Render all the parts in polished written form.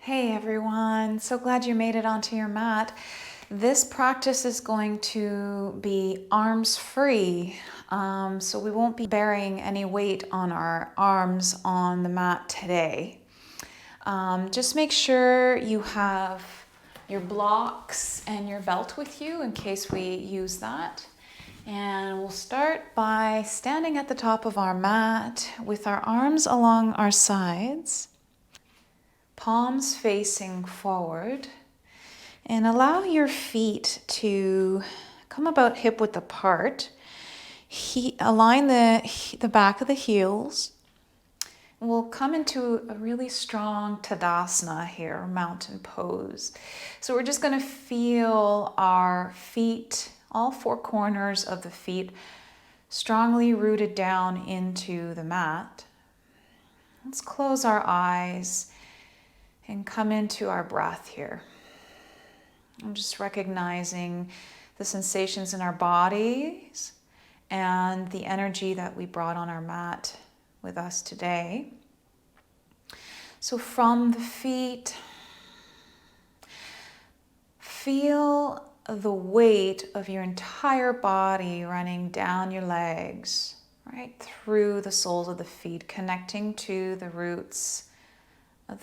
Hey everyone, so glad you made it onto your mat. This practice is going to be arms free, so we won't be bearing any weight on our arms on the mat today. Just make sure you have your blocks and your belt with you in case we use that. And we'll start by standing at the top of our mat with our arms along our sides. Palms facing forward, and allow your feet to come about hip width apart. Align the back of the heels. We'll come into a really strong Tadasana here, mountain pose. So we're just going to feel our feet, all four corners of the feet, strongly rooted down into the mat. Let's close our eyes and come into our breath here. I'm just recognizing the sensations in our bodies and the energy that we brought on our mat with us today. So from the feet, feel the weight of your entire body running down your legs, right through the soles of the feet, connecting to the roots,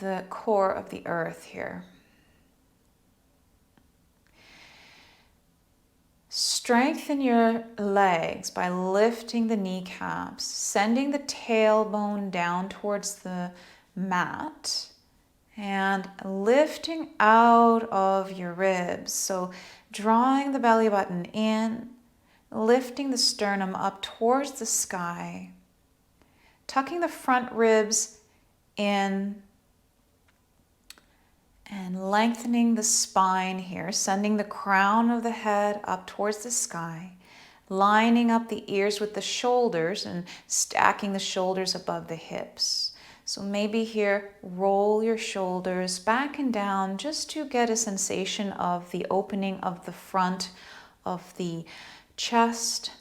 the core of the earth here. Strengthen your legs by lifting the kneecaps, sending the tailbone down towards the mat, and lifting out of your ribs. So drawing the belly button in, lifting the sternum up towards the sky, tucking the front ribs in, and lengthening the spine here, sending the crown of the head up towards the sky, lining up the ears with the shoulders and stacking the shoulders above the hips. So maybe here, roll your shoulders back and down just to get a sensation of the opening of the front of the chest,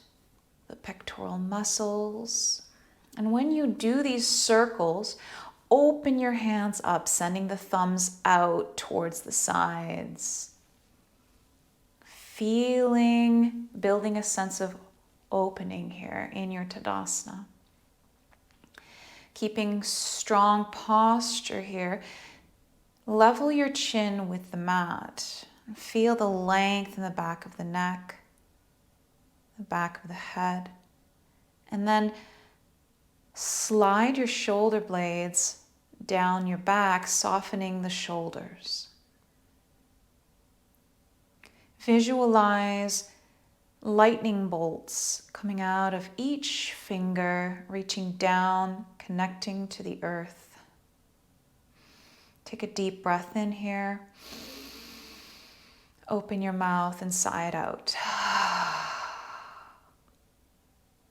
the pectoral muscles. And when you do these circles, open your hands up, sending the thumbs out towards the sides. Building a sense of opening here in your Tadasana. Keeping strong posture here. Level your chin with the mat. Feel the length in the back of the neck, the back of the head. And then slide your shoulder blades down your back, softening the shoulders. Visualize lightning bolts coming out of each finger, reaching down, connecting to the earth. Take a deep breath in here. Open your mouth and sigh it out.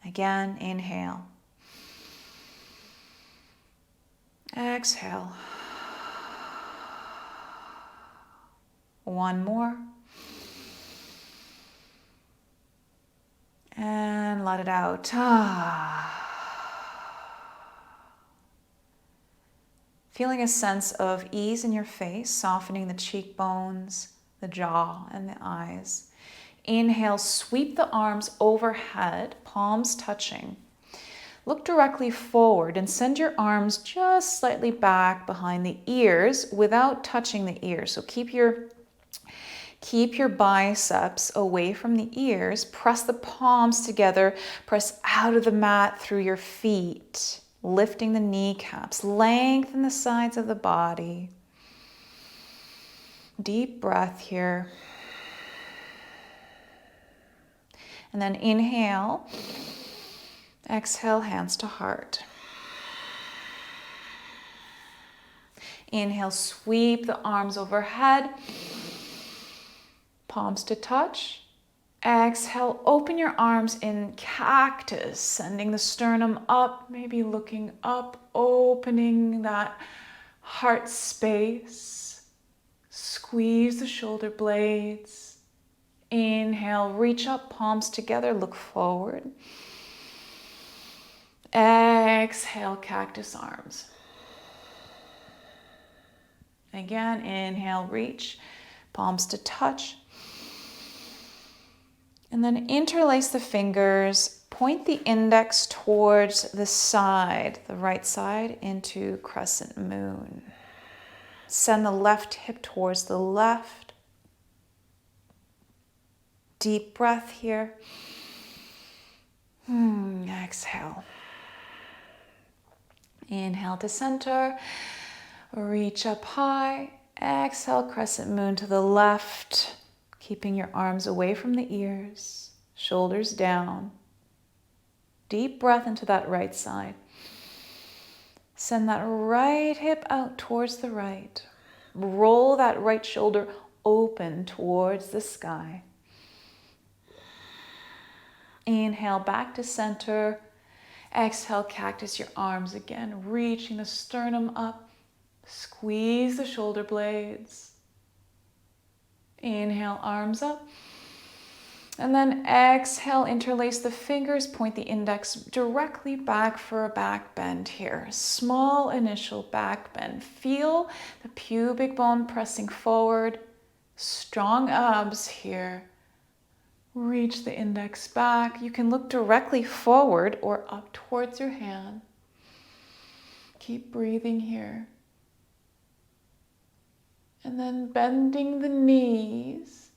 Again, inhale. Exhale. One more. And let it out. Feeling a sense of ease in your face, softening the cheekbones, the jaw, and the eyes. Inhale, sweep the arms overhead, palms touching. Look directly forward and send your arms just slightly back behind the ears without touching the ears. So keep your biceps away from the ears. Press the palms together. Press out of the mat through your feet, lifting the kneecaps. Lengthen the sides of the body. Deep breath here. And then inhale. Exhale, hands to heart. Inhale, sweep the arms overhead. Palms to touch. Exhale, open your arms in cactus, sending the sternum up, maybe looking up, opening that heart space. Squeeze the shoulder blades. Inhale, reach up, palms together, look forward. Exhale, cactus arms. Again, inhale, reach, palms to touch. And then interlace the fingers, point the index towards the side, the right side, into crescent moon. Send the left hip towards the left. Deep breath here. Exhale. Inhale to center. Reach up high. Exhale, crescent moon to the left. Keeping your arms away from the ears. Shoulders down. Deep breath into that right side. Send that right hip out towards the right. Roll that right shoulder open towards the sky. Inhale back to center. Exhale, cactus your arms again, reaching the sternum up. Squeeze the shoulder blades. Inhale, arms up. And then exhale, interlace the fingers, point the index directly back for a back bend here. Small initial back bend. Feel the pubic bone pressing forward. Strong abs here. Reach the index back. You can look directly forward or up towards your hand. Keep breathing here. And then bending the knees.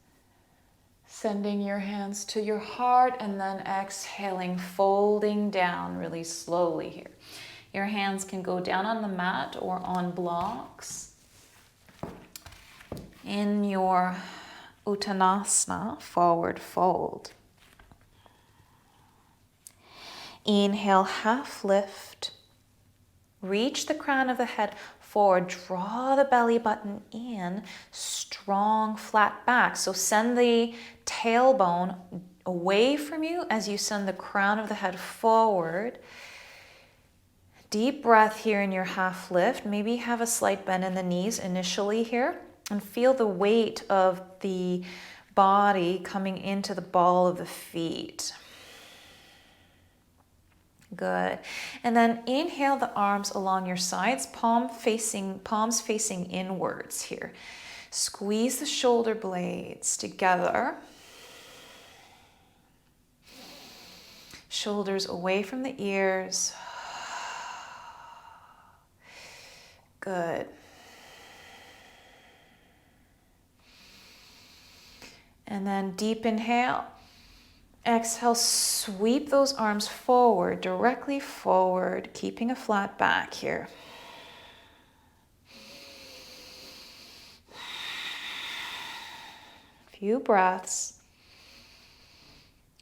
Sending your hands to your heart and then exhaling, folding down really slowly here. Your hands can go down on the mat or on blocks. In your Uttanasana, forward fold. Inhale, half lift. Reach the crown of the head forward. Draw the belly button in. Strong, flat back. So send the tailbone away from you as you send the crown of the head forward. Deep breath here in your half lift. Maybe have a slight bend in the knees initially here. And feel the weight of the body coming into the ball of the feet. Good. And then inhale the arms along your sides, palms facing inwards here. Squeeze the shoulder blades together. Shoulders away from the ears. Good. And then deep inhale. Exhale, sweep those arms forward, directly forward, keeping a flat back here. Few breaths.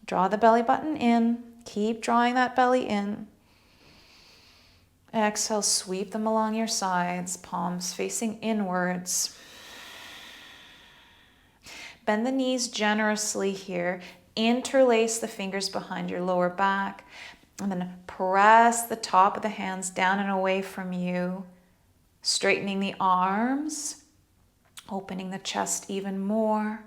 Draw the belly button in. Keep drawing that belly in. Exhale, sweep them along your sides, palms facing inwards. Bend the knees generously here. Interlace the fingers behind your lower back. And then press the top of the hands down and away from you. Straightening the arms. Opening the chest even more.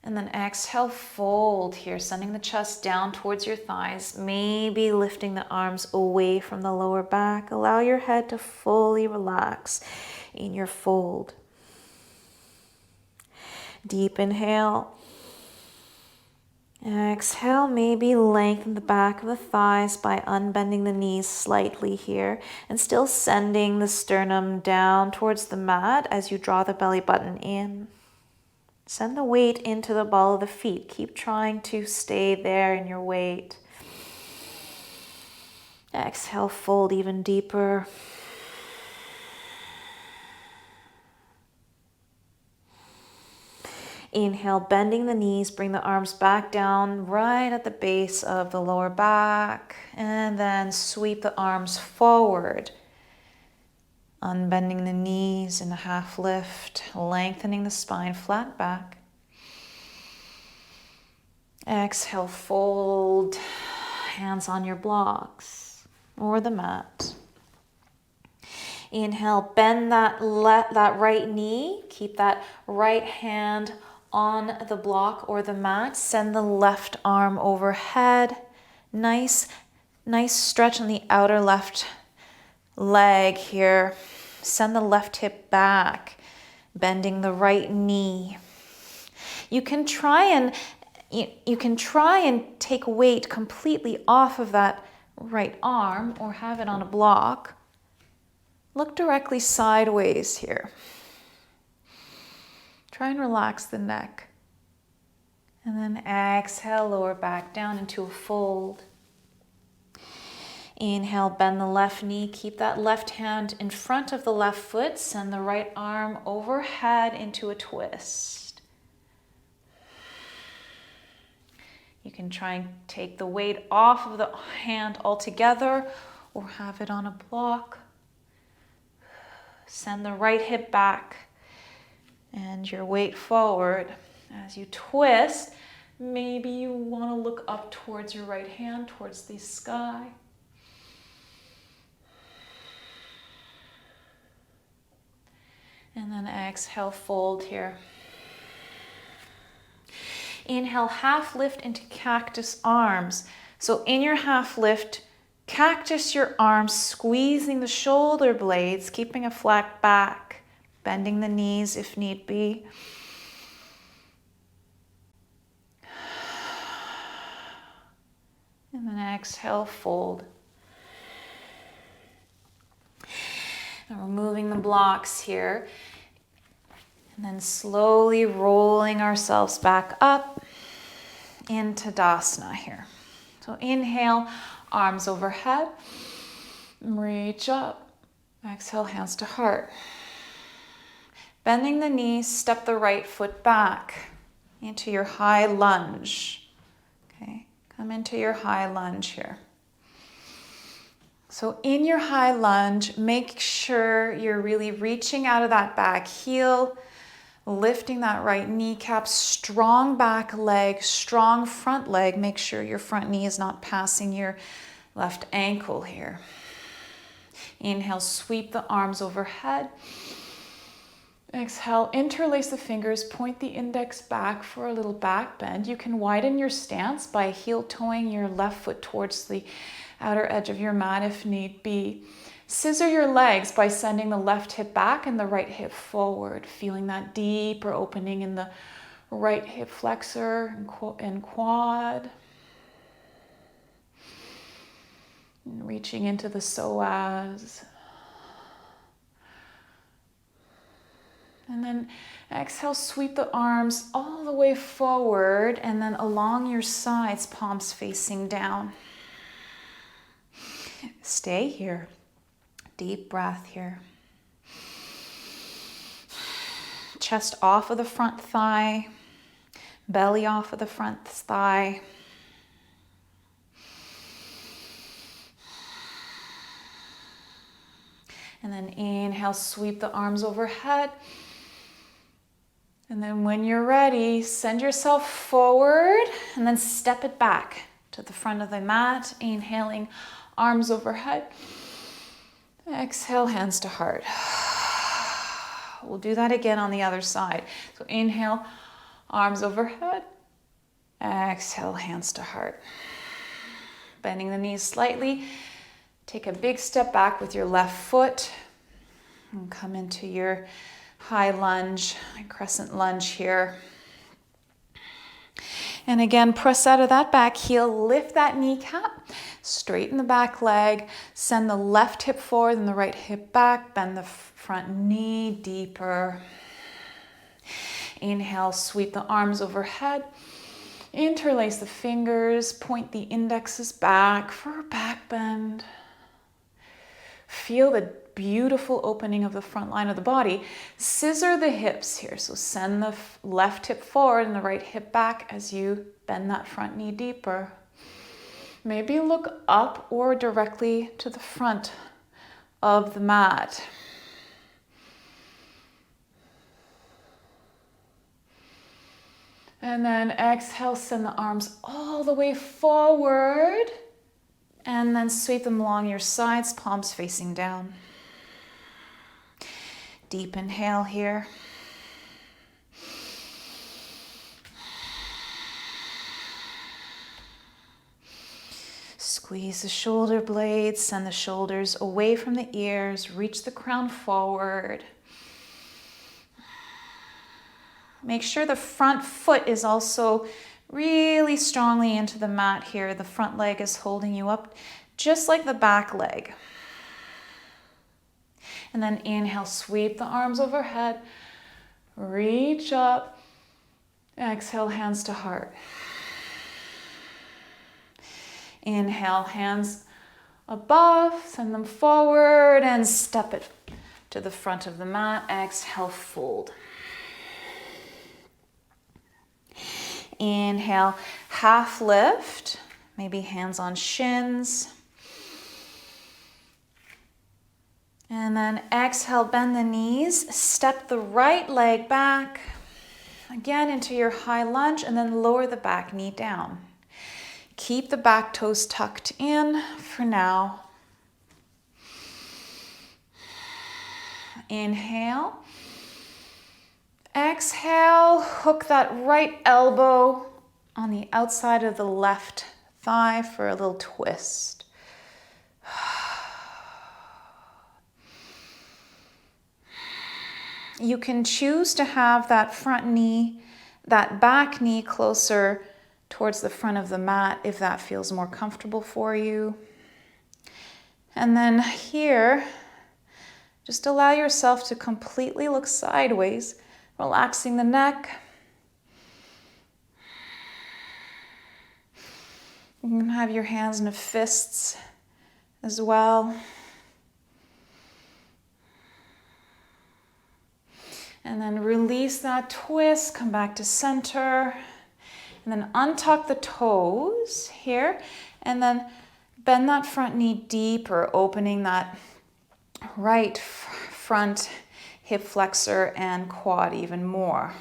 And then exhale, fold here, sending the chest down towards your thighs, maybe lifting the arms away from the lower back. Allow your head to fully relax in your fold. Deep inhale. Exhale, maybe lengthen the back of the thighs by unbending the knees slightly here and still sending the sternum down towards the mat as you draw the belly button in. Send the weight into the ball of the feet. Keep trying to stay there in your weight. Exhale, fold even deeper. Inhale, bending the knees, bring the arms back down right at the base of the lower back, and then sweep the arms forward. Unbending the knees in a half lift, lengthening the spine, flat back. Exhale, fold, hands on your blocks or the mat. Inhale, bend that right knee, keep that right hand on the block or the mat. Send the left arm overhead. Nice stretch on the outer left leg here. Send the left hip back, bending the right knee. You can try and take weight completely off of that right arm or have it on a block. Look directly sideways here. Try and relax the neck. And then exhale, lower back down into a fold. Inhale, bend the left knee. Keep that left hand in front of the left foot. Send the right arm overhead into a twist. You can try and take the weight off of the hand altogether or have it on a block. Send the right hip back and your weight forward. As you twist, maybe you want to look up towards your right hand, towards the sky. And then exhale, fold here. Inhale, half lift into cactus arms. So in your half lift, cactus your arms, squeezing the shoulder blades, keeping a flat back, bending the knees if need be. And then exhale, fold. And removing the blocks here. And then slowly rolling ourselves back up into Tadasana here. So inhale, arms overhead. Reach up. Exhale, hands to heart. Bending the knees, step the right foot back into your high lunge. Okay, come into your high lunge here. So in your high lunge, make sure you're really reaching out of that back heel, lifting that right kneecap, strong back leg, strong front leg. Make sure your front knee is not passing your left ankle here. Inhale, sweep the arms overhead. Exhale, interlace the fingers, point the index back for a little back bend. You can widen your stance by heel toeing your left foot towards the outer edge of your mat if need be. Scissor your legs by sending the left hip back and the right hip forward, feeling that deeper opening in the right hip flexor and quad. And reaching into the psoas. And then exhale, sweep the arms all the way forward and then along your sides, palms facing down. Stay here. Deep breath here. Chest off of the front thigh. Belly off of the front thigh. And then inhale, sweep the arms overhead. And then when you're ready, send yourself forward and then step it back to the front of the mat. Inhaling, arms overhead. Exhale, hands to heart. We'll do that again on the other side. So inhale, arms overhead. Exhale, hands to heart. Bending the knees slightly. Take a big step back with your left foot. And come into your high lunge, crescent lunge here. And again, press out of that back heel, lift that kneecap, straighten the back leg, send the left hip forward and the right hip back, bend the front knee deeper. Inhale, sweep the arms overhead, interlace the fingers, point the indexes back for a back bend. Feel the beautiful opening of the front line of the body. Scissor the hips here. So send the left hip forward and the right hip back as you bend that front knee deeper. Maybe look up or directly to the front of the mat. And then exhale, send the arms all the way forward. And then sweep them along your sides, palms facing down. Deep inhale here. Squeeze the shoulder blades, send the shoulders away from the ears, reach the crown forward. Make sure the front foot is also really strongly into the mat here. The front leg is holding you up, just like the back leg. And then inhale, sweep the arms overhead, reach up, exhale, hands to heart. Inhale, hands above, send them forward and step it to the front of the mat. Exhale, fold. Inhale, half lift, maybe hands on shins. And then exhale, bend the knees, step the right leg back, again into your high lunge, and then lower the back knee down. Keep the back toes tucked in for now. Inhale. Exhale, hook that right elbow on the outside of the left thigh for a little twist. You can choose to have that front knee, that back knee closer towards the front of the mat if that feels more comfortable for you. And then here, just allow yourself to completely look sideways, relaxing the neck. You can have your hands in fists as well. And then release that twist, come back to center. And then untuck the toes here. And then bend that front knee deeper, opening that right front hip flexor and quad even more.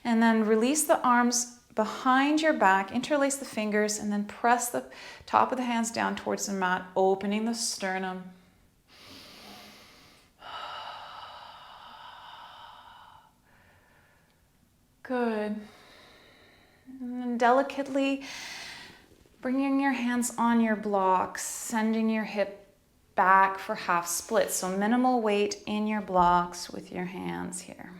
And then release the arms behind your back, interlace the fingers, and then press the top of the hands down towards the mat, opening the sternum. Good. And then delicately bringing your hands on your blocks, sending your hip back for half split. So minimal weight in your blocks with your hands here.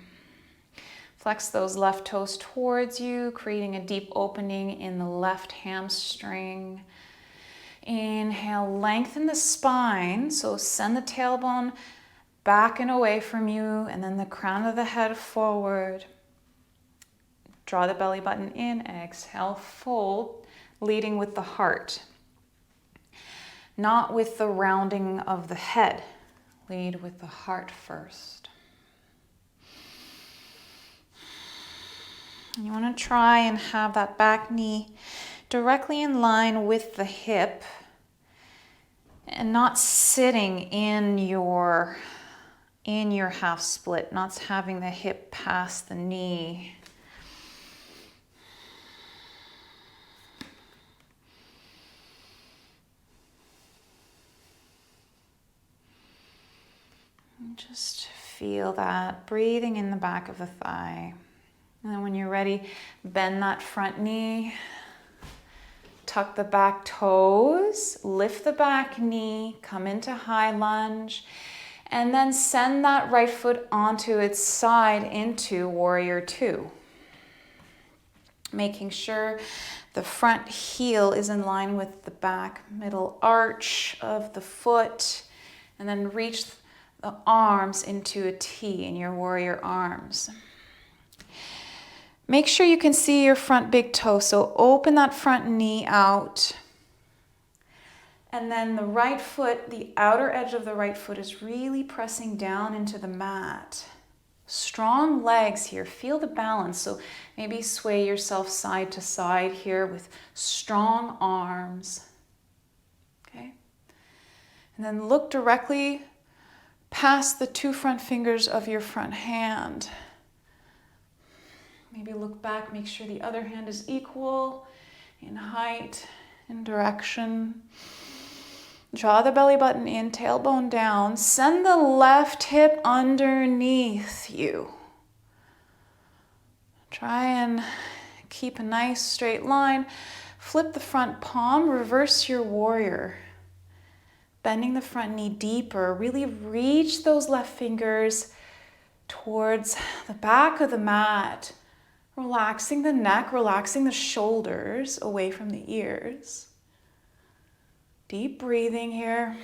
Flex those left toes towards you, creating a deep opening in the left hamstring. Inhale, lengthen the spine. So send the tailbone back and away from you, and then the crown of the head forward. Draw the belly button in, exhale, fold, leading with the heart. Not with the rounding of the head. Lead with the heart first. You want to try and have that back knee directly in line with the hip and not sitting in your half split, not having the hip past the knee. And just feel that breathing in the back of the thigh. And then when you're ready, bend that front knee, tuck the back toes, lift the back knee, come into high lunge, and then send that right foot onto its side into warrior two. Making sure the front heel is in line with the back middle arch of the foot, and then reach the arms into a T in your warrior arms. Make sure you can see your front big toe, so open that front knee out. And then the right foot, the outer edge of the right foot is really pressing down into the mat. Strong legs here, feel the balance. So maybe sway yourself side to side here with strong arms. Okay? And then look directly past the two front fingers of your front hand. Maybe look back, make sure the other hand is equal in height and direction. Draw the belly button in, tailbone down. Send the left hip underneath you. Try and keep a nice straight line. Flip the front palm, reverse your warrior. Bending the front knee deeper. Really reach those left fingers towards the back of the mat. Relaxing the neck, relaxing the shoulders away from the ears. Deep breathing here.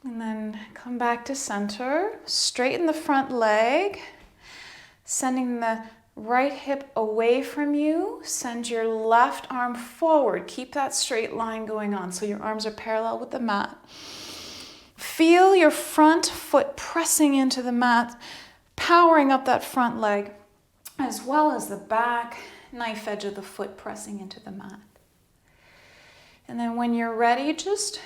And then come back to center. Straighten the front leg. Sending the right hip away from you. Send your left arm forward. Keep that straight line going on so your arms are parallel with the mat. Feel your front foot pressing into the mat, powering up that front leg, as well as the back knife edge of the foot pressing into the mat. And then when you're ready, just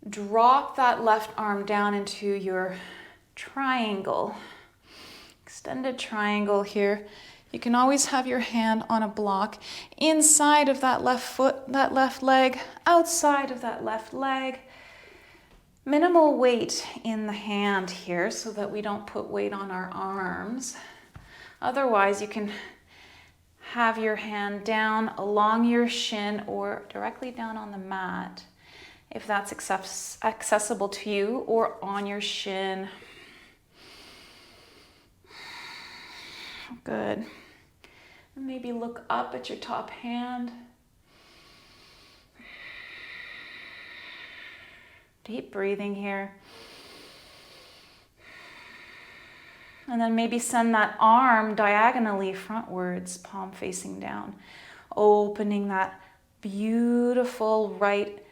drop that left arm down into your triangle. Extended triangle here. You can always have your hand on a block inside of that left foot, that left leg, outside of that left leg. Minimal weight in the hand here so that we don't put weight on our arms. Otherwise, you can have your hand down along your shin or directly down on the mat if that's accessible to you, or on your shin. Good. And maybe look up at your top hand. Deep breathing here. And then maybe send that arm diagonally frontwards, palm facing down, opening that beautiful right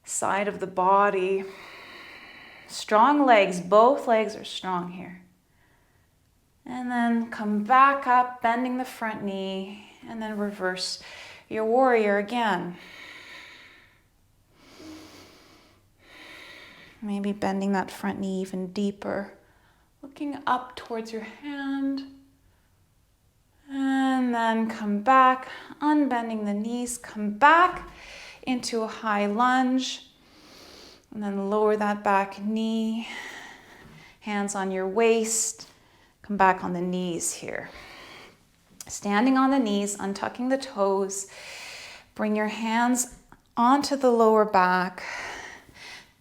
side of the body. Strong legs, both legs are strong here. And then come back up, bending the front knee, and then reverse your warrior again. Maybe bending that front knee even deeper, looking up towards your hand. And then come back, unbending the knees, come back into a high lunge. And then lower that back knee, hands on your waist. Come back on the knees here. Standing on the knees, untucking the toes. Bring your hands onto the lower back.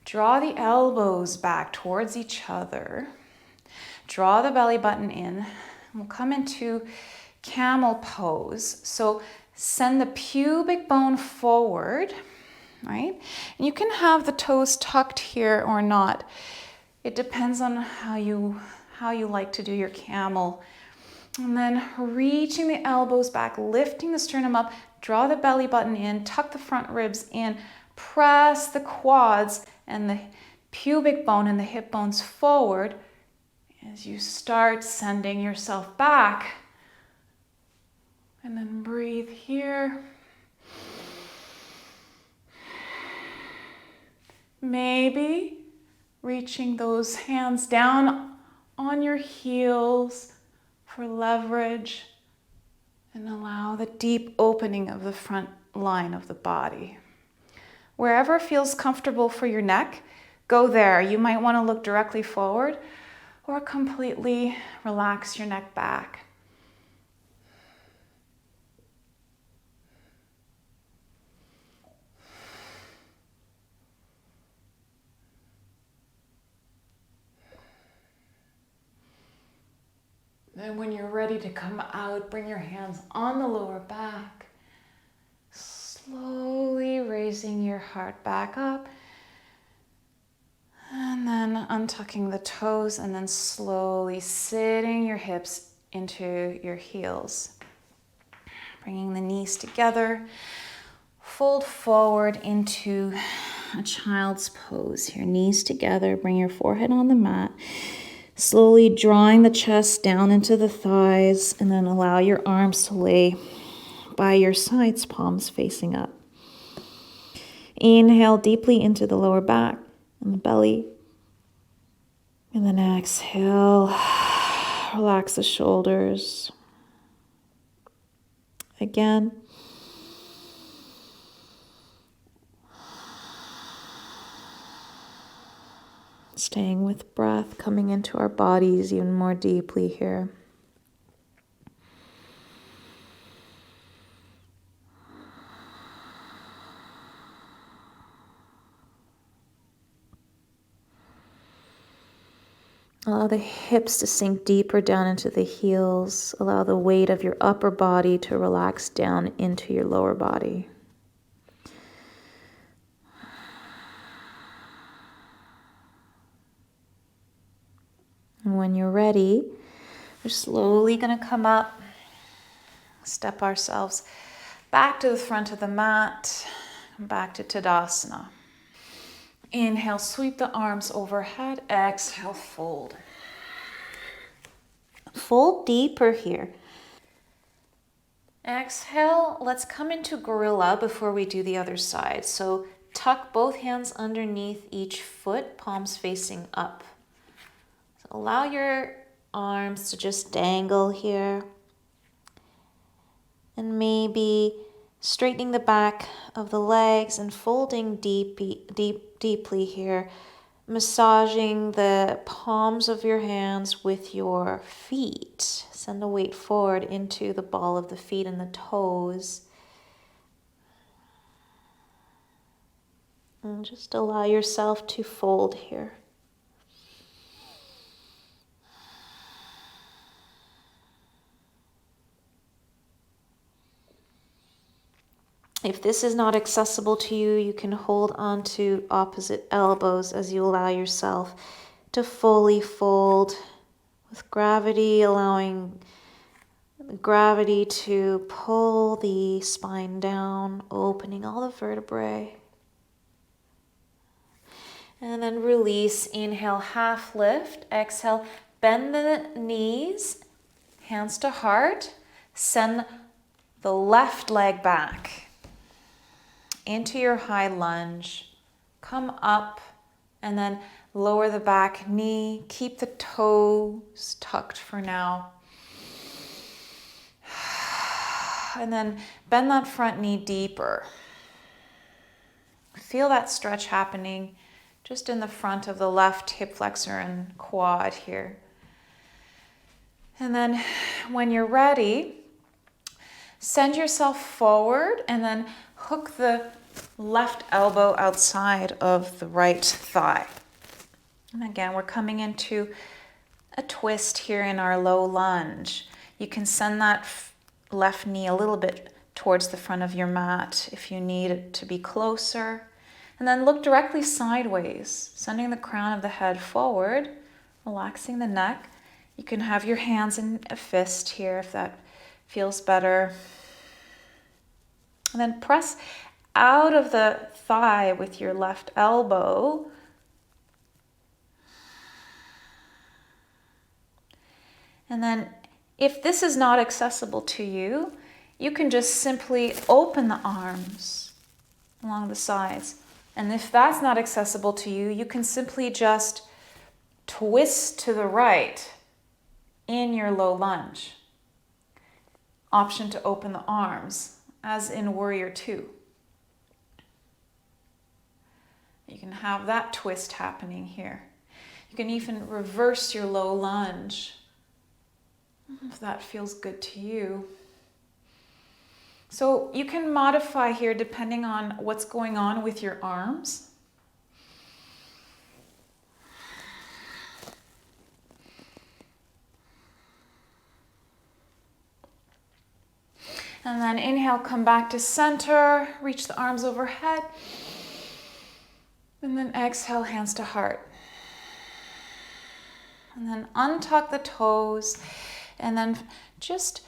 Draw the elbows back towards each other. Draw the belly button in. We'll come into Camel Pose. So send the pubic bone forward, right? And you can have the toes tucked here or not. It depends on how you like to do your camel. And then reaching the elbows back, lifting the sternum up, draw the belly button in, tuck the front ribs in, press the quads and the pubic bone and the hip bones forward as you start sending yourself back. And then breathe here. Maybe reaching those hands down on your heels for leverage, and allow the deep opening of the front line of the body. Wherever feels comfortable for your neck, go there. You might want to look directly forward or completely relax your neck back. Then when you're ready to come out, bring your hands on the lower back. Slowly raising your heart back up. And then untucking the toes and then slowly sitting your hips into your heels. Bringing the knees together. Fold forward into a child's pose here. Knees together, bring your forehead on the mat. Slowly drawing the chest down into the thighs, and then allow your arms to lay by your sides, palms facing up. Inhale deeply into the lower back and the belly. And then exhale, relax the shoulders. Again. Staying with breath, coming into our bodies even more deeply here. Allow the hips to sink deeper down into the heels. Allow the weight of your upper body to relax down into your lower body. And when you're ready, we're slowly going to come up, step ourselves back to the front of the mat, back to Tadasana. Inhale, sweep the arms overhead. Exhale, fold. Fold deeper here. Exhale, let's come into gorilla before we do the other side. So tuck both hands underneath each foot, palms facing up. So allow your arms to just dangle here. And maybe straightening the back of the legs and folding deeply here. Massaging the palms of your hands with your feet. Send the weight forward into the ball of the feet and the toes. And just allow yourself to fold here. If this is not accessible to you, you can hold on to opposite elbows as you allow yourself to fully fold with gravity, allowing gravity to pull the spine down, opening all the vertebrae. And then release. Inhale, half lift. Exhale, bend the knees, hands to heart. Send the left leg back into your high lunge. Come up and then lower the back knee. Keep the toes tucked for now. And then bend that front knee deeper. Feel that stretch happening just in the front of the left hip flexor and quad here. And then when you're ready, send yourself forward and then hook the left elbow outside of the right thigh. And again, we're coming into a twist here in our low lunge. You can send that left knee a little bit towards the front of your mat if you need it to be closer. And then look directly sideways, sending the crown of the head forward, relaxing the neck. You can have your hands in a fist here if that feels better. And then press out of the thigh with your left elbow. And then if this is not accessible to you, you can just simply open the arms along the sides. And if that's not accessible to you, you can simply just twist to the right in your low lunge. Option to open the arms, as in Warrior Two. You can have that twist happening here. You can even reverse your low lunge, if that feels good to you. So you can modify here depending on what's going on with your arms. And then inhale, come back to center, reach the arms overhead. And then exhale, hands to heart. And then untuck the toes. And then just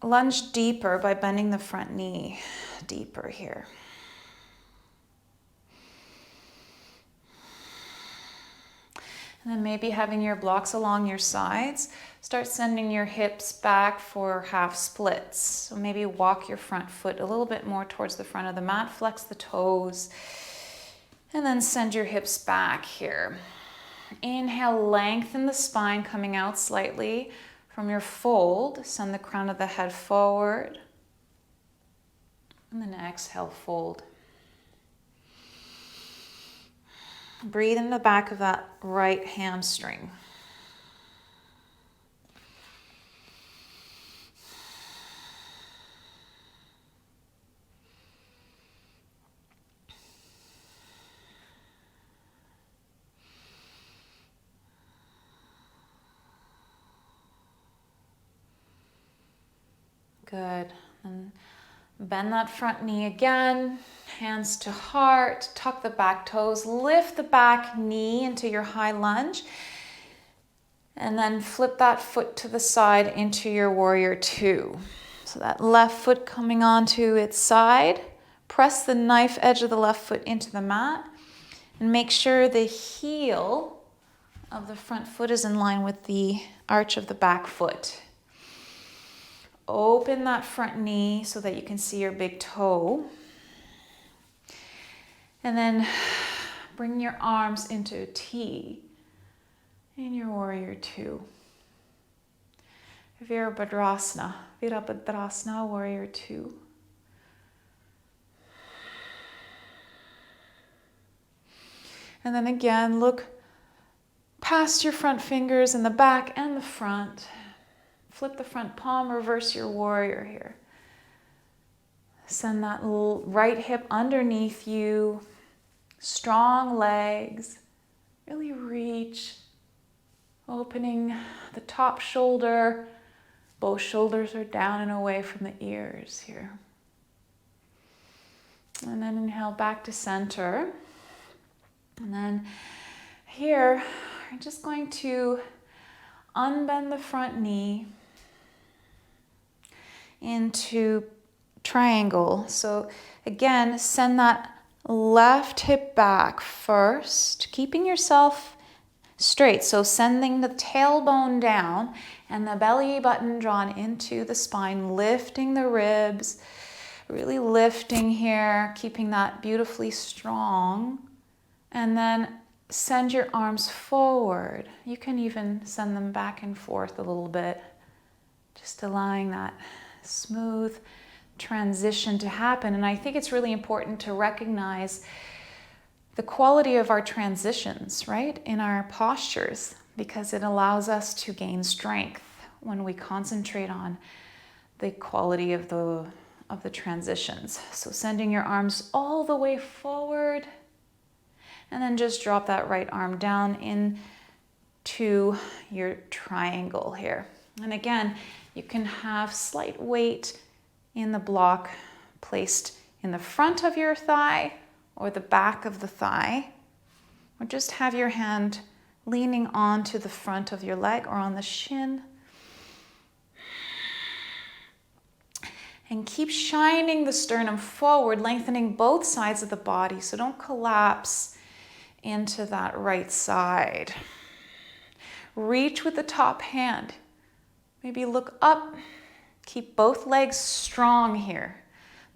lunge deeper by bending the front knee deeper here. And then maybe having your blocks along your sides, start sending your hips back for half splits. So maybe walk your front foot a little bit more towards the front of the mat, flex the toes, and then send your hips back here. Inhale, lengthen the spine, coming out slightly from your fold. Send the crown of the head forward. And then exhale, fold. Breathe in the back of that right hamstring. Good. And bend that front knee again, hands to heart, tuck the back toes, lift the back knee into your high lunge, and then flip that foot to the side into your warrior two. So that left foot coming onto its side, press the knife edge of the left foot into the mat, and make sure the heel of the front foot is in line with the arch of the back foot. Open that front knee so that you can see your big toe. And then bring your arms into a T in your warrior two. Virabhadrasana, warrior two. And then again, look past your front fingers in the back and the front. Flip the front palm, reverse your warrior here. Send that right hip underneath you. Strong legs. Really reach. Opening the top shoulder. Both shoulders are down and away from the ears here. And then inhale back to center. And then here, we're just going to unbend the front knee into triangle. So again, send that left hip back first, keeping yourself straight. So sending the tailbone down and the belly button drawn into the spine, lifting the ribs, really lifting here, keeping that beautifully strong. And then send your arms forward. You can even send them back and forth a little bit, just allowing that smooth transition to happen. And I think it's really important to recognize the quality of our transitions, right, in our postures, because it allows us to gain strength when we concentrate on the quality of the transitions. So sending your arms all the way forward, and then just drop that right arm down into your triangle here. And again, you can have slight weight in the block placed in the front of your thigh or the back of the thigh, or just have your hand leaning onto the front of your leg or on the shin. And keep shining the sternum forward, lengthening both sides of the body, so don't collapse into that right side. Reach with the top hand. Maybe look up. Keep both legs strong here.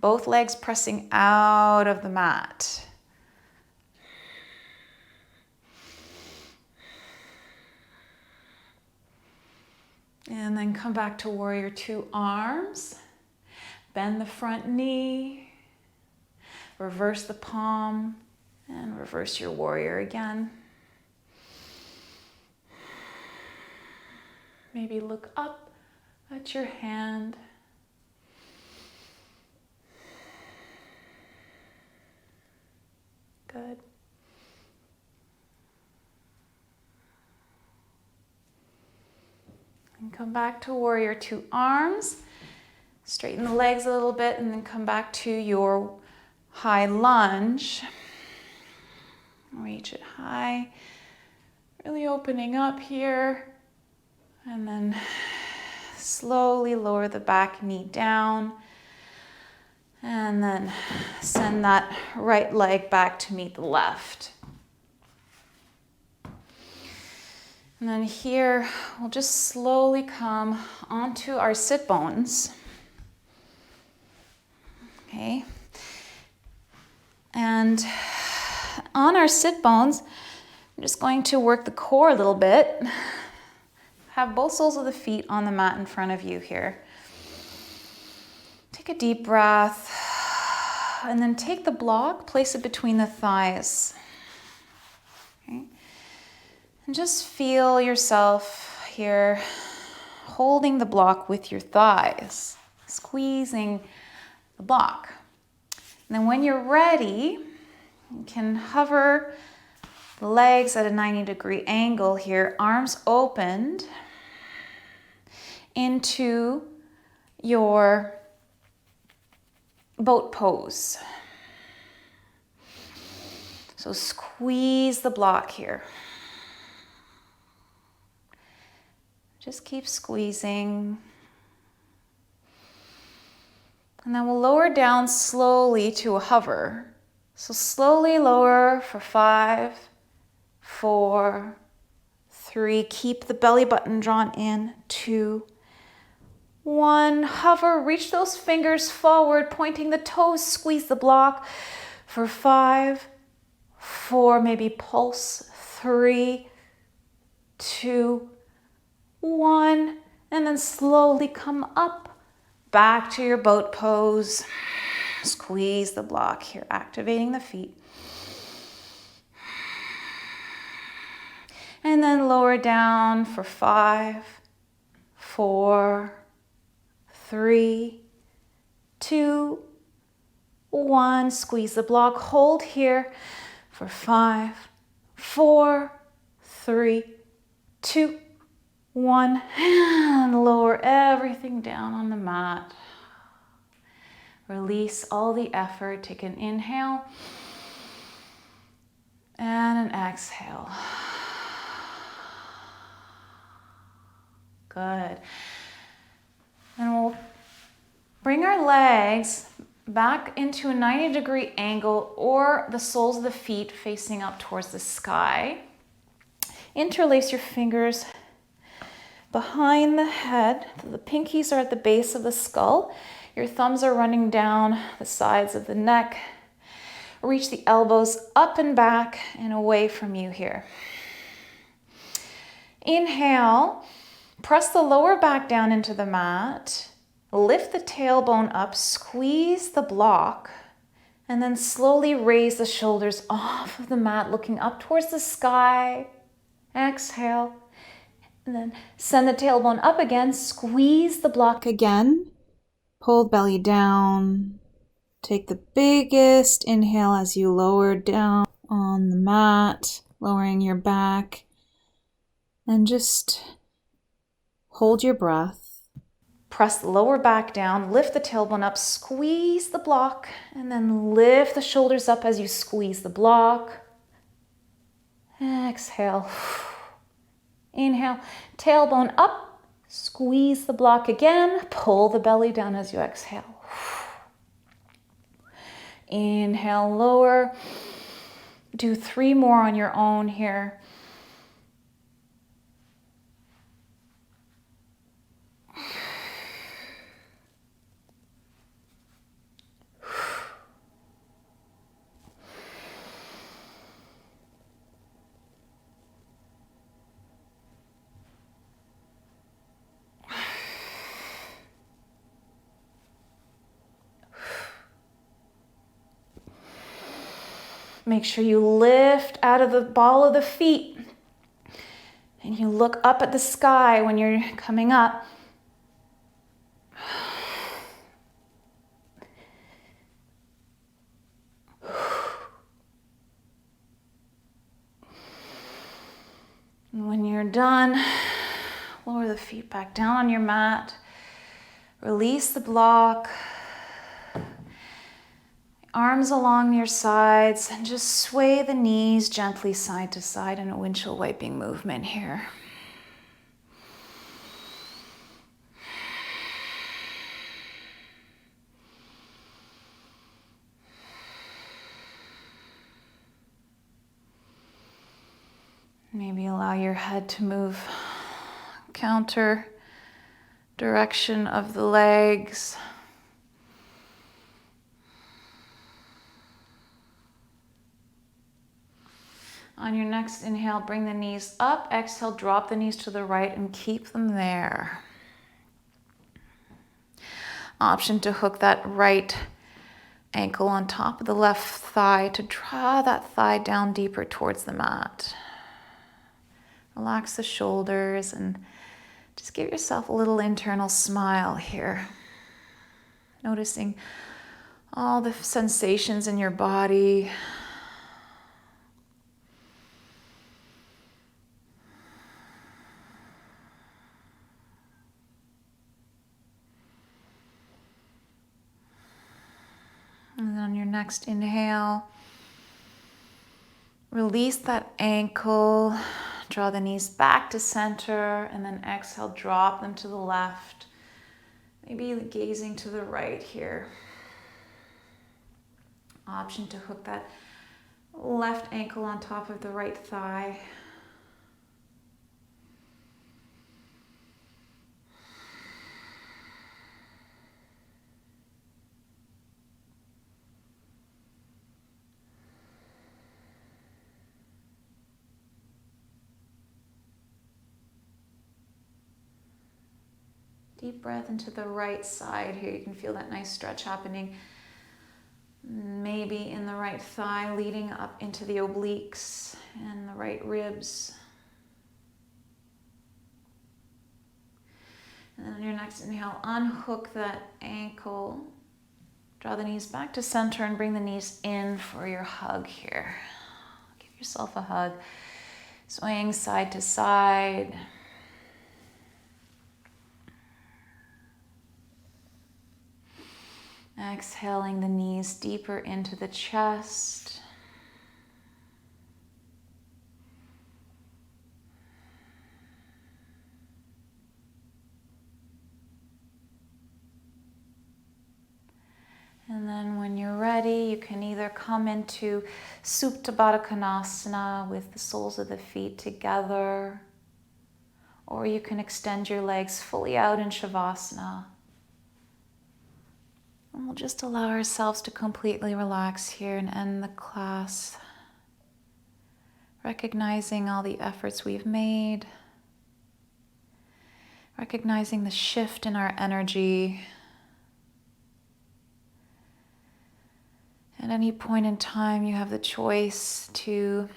Both legs pressing out of the mat. And then come back to warrior two, arms. Bend the front knee. Reverse the palm. And reverse your warrior again. Maybe look up at your hand. Good. And come back to warrior two, arms. Straighten the legs a little bit and then come back to your high lunge. Reach it high. Really opening up here. And then slowly lower the back knee down. And then send that right leg back to meet the left. And then here, we'll just slowly come onto our sit bones. Okay. And on our sit bones, I'm just going to work the core a little bit. Have both soles of the feet on the mat in front of you here. Take a deep breath, and then take the block, place it between the thighs. And just feel yourself here holding the block with your thighs, squeezing the block. And then when you're ready, you can hover the legs at a 90-degree angle here, arms opened into your boat pose. So squeeze the block here. Just keep squeezing. And then we'll lower down slowly to a hover. So slowly lower for 5, 4, 3. Keep the belly button drawn in. 2, 1. Hover, reach those fingers forward, pointing the toes, squeeze the block for 5, 4, maybe pulse. 3, 2, 1, and then slowly come up back to your boat pose. Squeeze the block here, activating the feet. And then lower down for 5, 4, 3, 2, 1. Squeeze the block, hold here for 5, 4, 3, 2, 1, and lower everything down on the mat. Release all the effort. Take an inhale and an exhale. Good. And we'll bring our legs back into a 90-degree angle or the soles of the feet facing up towards the sky. Interlace your fingers behind the head. The pinkies are at the base of the skull. Your thumbs are running down the sides of the neck. Reach the elbows up and back and away from you here. Inhale, press the lower back down into the mat. Lift the tailbone up, squeeze the block, and then slowly raise the shoulders off of the mat, looking up towards the sky. Exhale. And then send the tailbone up again, squeeze the block again, pull the belly down, take the biggest inhale as you lower down on the mat, lowering your back, and just hold your breath. Press the lower back down, lift the tailbone up, squeeze the block, and then lift the shoulders up as you squeeze the block. Exhale. Inhale, tailbone up, squeeze the block again, pull the belly down as you exhale. Inhale, lower. Do 3 more on your own here. Make sure you lift out of the ball of the feet and you look up at the sky when you're coming up. And when you're done, lower the feet back down on your mat. Release the block. Arms along your sides and just sway the knees gently side to side in a windshield wiping movement here. Maybe allow your head to move counter direction of the legs. On your next inhale, bring the knees up. Exhale, drop the knees to the right and keep them there. Option to hook that right ankle on top of the left thigh to draw that thigh down deeper towards the mat. Relax the shoulders and just give yourself a little internal smile here. Noticing all the sensations in your body. And then on your next inhale, release that ankle, draw the knees back to center, and then exhale, drop them to the left. Maybe gazing to the right here. Option to hook that left ankle on top of the right thigh. Deep breath into the right side here. You can feel that nice stretch happening. Maybe in the right thigh, leading up into the obliques and the right ribs. And then on your next inhale, unhook that ankle. Draw the knees back to center and bring the knees in for your hug here. Give yourself a hug. Swaying side to side. Exhaling the knees deeper into the chest. And then when you're ready, you can either come into Supta Baddha Konasana with the soles of the feet together, or you can extend your legs fully out in Shavasana. And we'll just allow ourselves to completely relax here and end the class, recognizing all the efforts we've made, recognizing the shift in our energy. At any point in time, you have the choice to,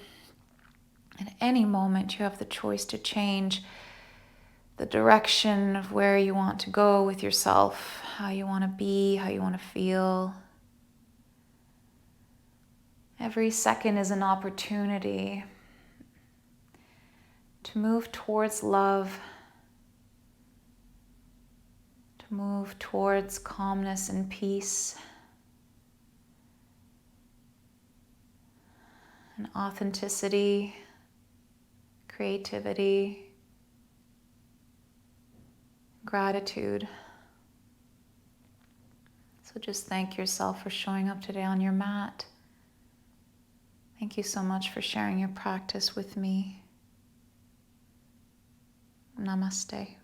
at any moment, you have the choice to change the direction of where you want to go with yourself, how you want to be, how you want to feel. Every second is an opportunity to move towards love, to move towards calmness and peace, and authenticity, creativity, gratitude. So just thank yourself for showing up today on your mat. Thank you so much for sharing your practice with me. Namaste.